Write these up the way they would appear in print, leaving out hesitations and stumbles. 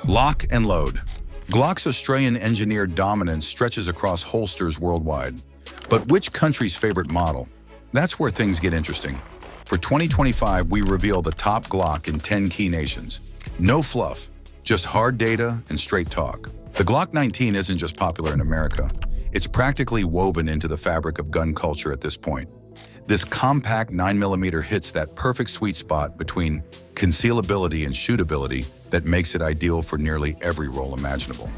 Lock and load. Glock's Australian-engineered dominance stretches across holsters worldwide. But which country's favorite model? That's where things get interesting. For 2025, we reveal the top Glock in 10 key nations. No fluff, just hard data and straight talk. The Glock 19 isn't just popular in America. It's practically woven into the fabric of gun culture at this point. This compact 9mm hits that perfect sweet spot between concealability and shootability that makes it ideal for nearly every role imaginable.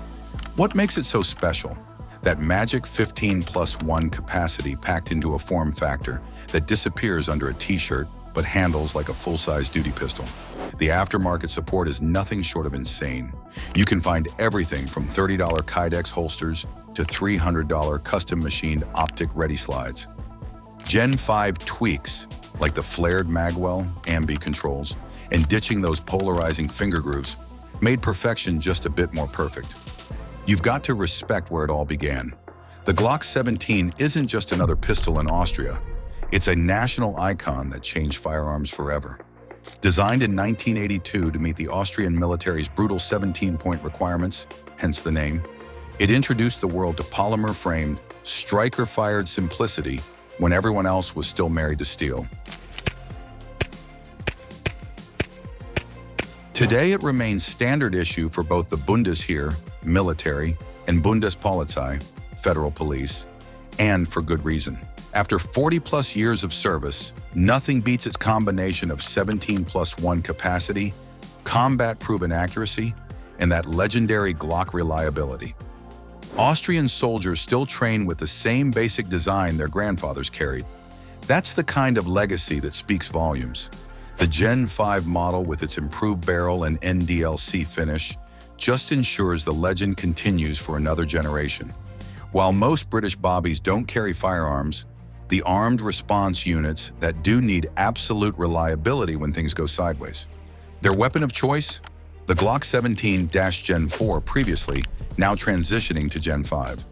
What makes it so special? That magic 15+1 capacity packed into a form factor that disappears under a t-shirt but handles like a full-size duty pistol. The aftermarket support is nothing short of insane. You can find everything from $30 Kydex holsters to $300 custom-machined optic ready slides. Gen 5 tweaks, like the flared magwell, ambi controls, and ditching those polarizing finger grooves, made perfection just a bit more perfect. You've got to respect where it all began. The Glock 17 isn't just another pistol in Austria. It's a national icon that changed firearms forever. Designed in 1982 to meet the Austrian military's brutal 17-point requirements, hence the name, it introduced the world to polymer-framed, striker-fired simplicity when everyone else was still married to steel. Today, it remains standard issue for both the Bundesheer, military, and Bundespolizei, federal police, and for good reason. After 40+ years of service, nothing beats its combination of 17+1 capacity, combat-proven accuracy, and that legendary Glock reliability. Austrian soldiers still train with the same basic design their grandfathers carried. That's the kind of legacy that speaks volumes. The Gen 5 model, with its improved barrel and NDLC finish, just ensures the legend continues for another generation. While most British bobbies don't carry firearms, the armed response units that do need absolute reliability when things go sideways. Their weapon of choice? The Glock 17-Gen 4 previously, now transitioning to Gen 5.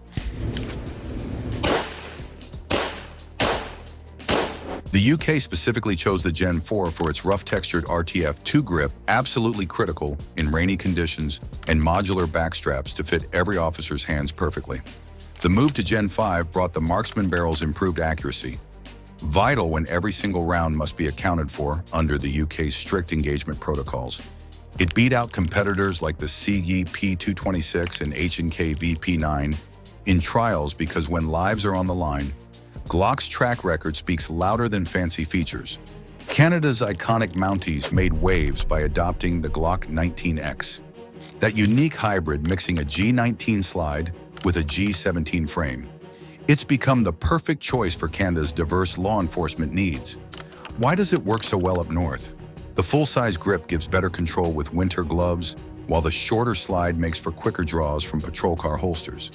The UK specifically chose the Gen 4 for its rough-textured RTF2 grip, absolutely critical in rainy conditions, and modular backstraps to fit every officer's hands perfectly. The move to Gen 5 brought the marksman barrel's improved accuracy, vital when every single round must be accounted for under the UK's strict engagement protocols. It beat out competitors like the Seagee P226 and H&K VP9 in trials because when lives are on the line, Glock's track record speaks louder than fancy features. Canada's iconic Mounties made waves by adopting the Glock 19X, that unique hybrid mixing a G19 slide with a G17 frame. It's become the perfect choice for Canada's diverse law enforcement needs. Why does it work so well up north? The full-size grip gives better control with winter gloves, while the shorter slide makes for quicker draws from patrol car holsters.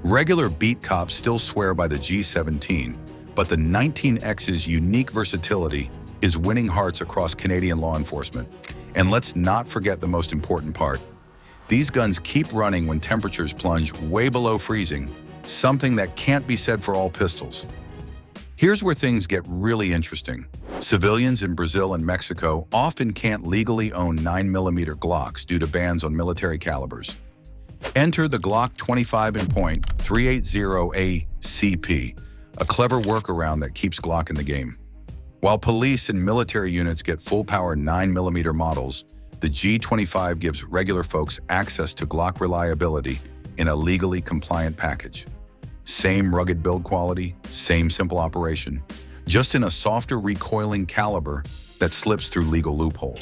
Regular beat cops still swear by the G17, but the 19X's unique versatility is winning hearts across Canadian law enforcement. And let's not forget the most important part. These guns keep running when temperatures plunge way below freezing, something that can't be said for all pistols. Here's where things get really interesting. Civilians in Brazil and Mexico often can't legally own 9mm Glocks due to bans on military calibers. Enter the Glock 25-in-point .380 ACP, a clever workaround that keeps Glock in the game. While police and military units get full-power 9mm models, the G25 gives regular folks access to Glock reliability in a legally compliant package. Same rugged build quality, same simple operation, just in a softer recoiling caliber that slips through legal loopholes.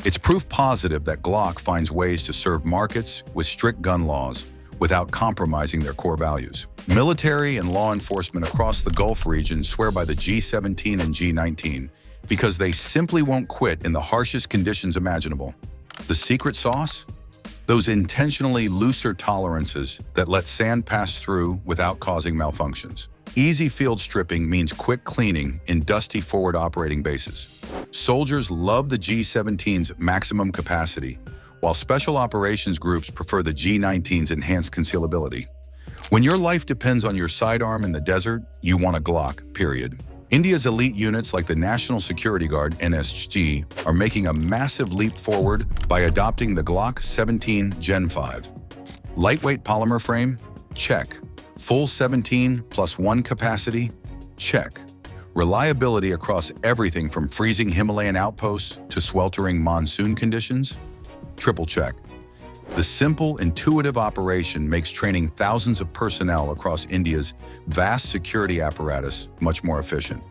It's proof positive that Glock finds ways to serve markets with strict gun laws without compromising their core values. Military and law enforcement across the Gulf region swear by the G17 and G19 because they simply won't quit in the harshest conditions imaginable. The secret sauce? Those intentionally looser tolerances that let sand pass through without causing malfunctions. Easy field stripping means quick cleaning in dusty forward operating bases. Soldiers love the G17's maximum capacity, while special operations groups prefer the G19's enhanced concealability. When your life depends on your sidearm in the desert, you want a Glock, period. India's elite units like the National Security Guard (NSG) are making a massive leap forward by adopting the Glock 17 Gen 5. Lightweight polymer frame? Check. Full 17 plus 1 capacity? Check. Reliability across everything from freezing Himalayan outposts to sweltering monsoon conditions? Triple check. The simple, intuitive operation makes training thousands of personnel across India's vast security apparatus much more efficient.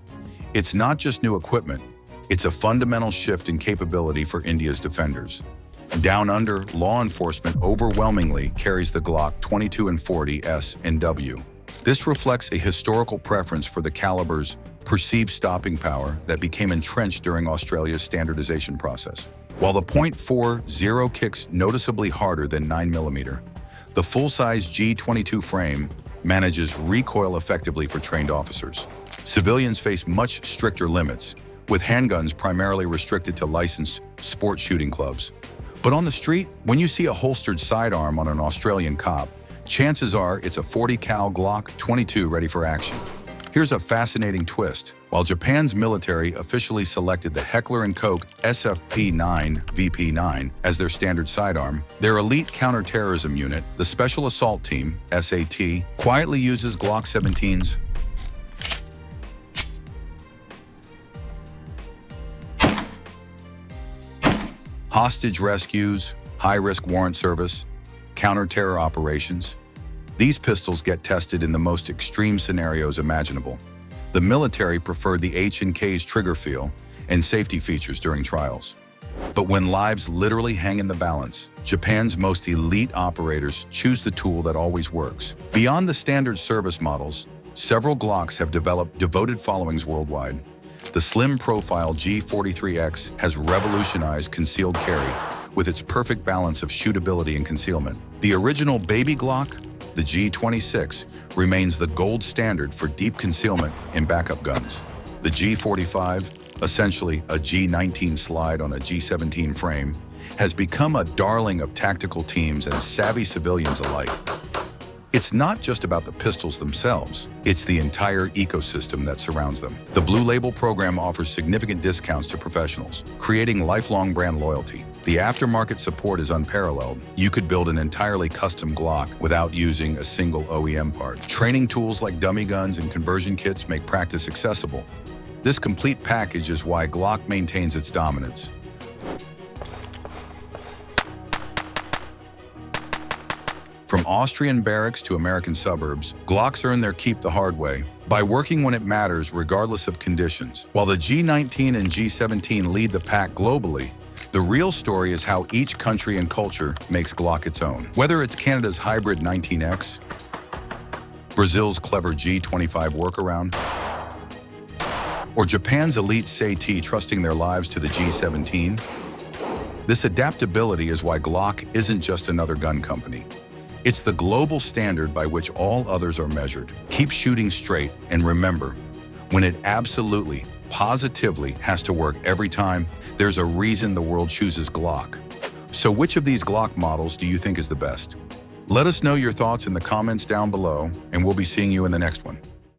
It's not just new equipment, it's a fundamental shift in capability for India's defenders. Down under, law enforcement overwhelmingly carries the Glock 22 and 40 S and W. This reflects a historical preference for the caliber's perceived stopping power that became entrenched during Australia's standardization process. While the .40 kicks noticeably harder than 9mm, the full-size G22 frame manages recoil effectively for trained officers. Civilians face much stricter limits, with handguns primarily restricted to licensed sport shooting clubs. But on the street, when you see a holstered sidearm on an Australian cop, chances are it's a 40 cal Glock 22 ready for action. Here's a fascinating twist. While Japan's military officially selected the Heckler & Koch SFP-9 VP-9 as their standard sidearm, their elite counterterrorism unit, the Special Assault Team (SAT), quietly uses Glock 17s. Hostage rescues, high-risk warrant service, counter-terror operations. These pistols get tested in the most extreme scenarios imaginable. The military preferred the H&K's trigger feel and safety features during trials. But when lives literally hang in the balance, Japan's most elite operators choose the tool that always works. Beyond the standard service models, several Glocks have developed devoted followings worldwide. The slim-profile G43X has revolutionized concealed carry with its perfect balance of shootability and concealment. The original baby Glock, the G26, remains the gold standard for deep concealment in backup guns. The G45, essentially a G19 slide on a G17 frame, has become a darling of tactical teams and savvy civilians alike. It's not just about the pistols themselves, it's the entire ecosystem that surrounds them. The Blue Label program offers significant discounts to professionals, creating lifelong brand loyalty. The aftermarket support is unparalleled. You could build an entirely custom Glock without using a single OEM part. Training tools like dummy guns and conversion kits make practice accessible. This complete package is why Glock maintains its dominance. From Austrian barracks to American suburbs, Glocks earn their keep the hard way, by working when it matters regardless of conditions. While the G19 and G17 lead the pack globally, the real story is how each country and culture makes Glock its own. Whether it's Canada's hybrid 19X, Brazil's clever G25 workaround, or Japan's elite SAT trusting their lives to the G17, this adaptability is why Glock isn't just another gun company. It's the global standard by which all others are measured. Keep shooting straight, and remember, when it absolutely, positively has to work every time, there's a reason the world chooses Glock. So which of these Glock models do you think is the best? Let us know your thoughts in the comments down below, and we'll be seeing you in the next one.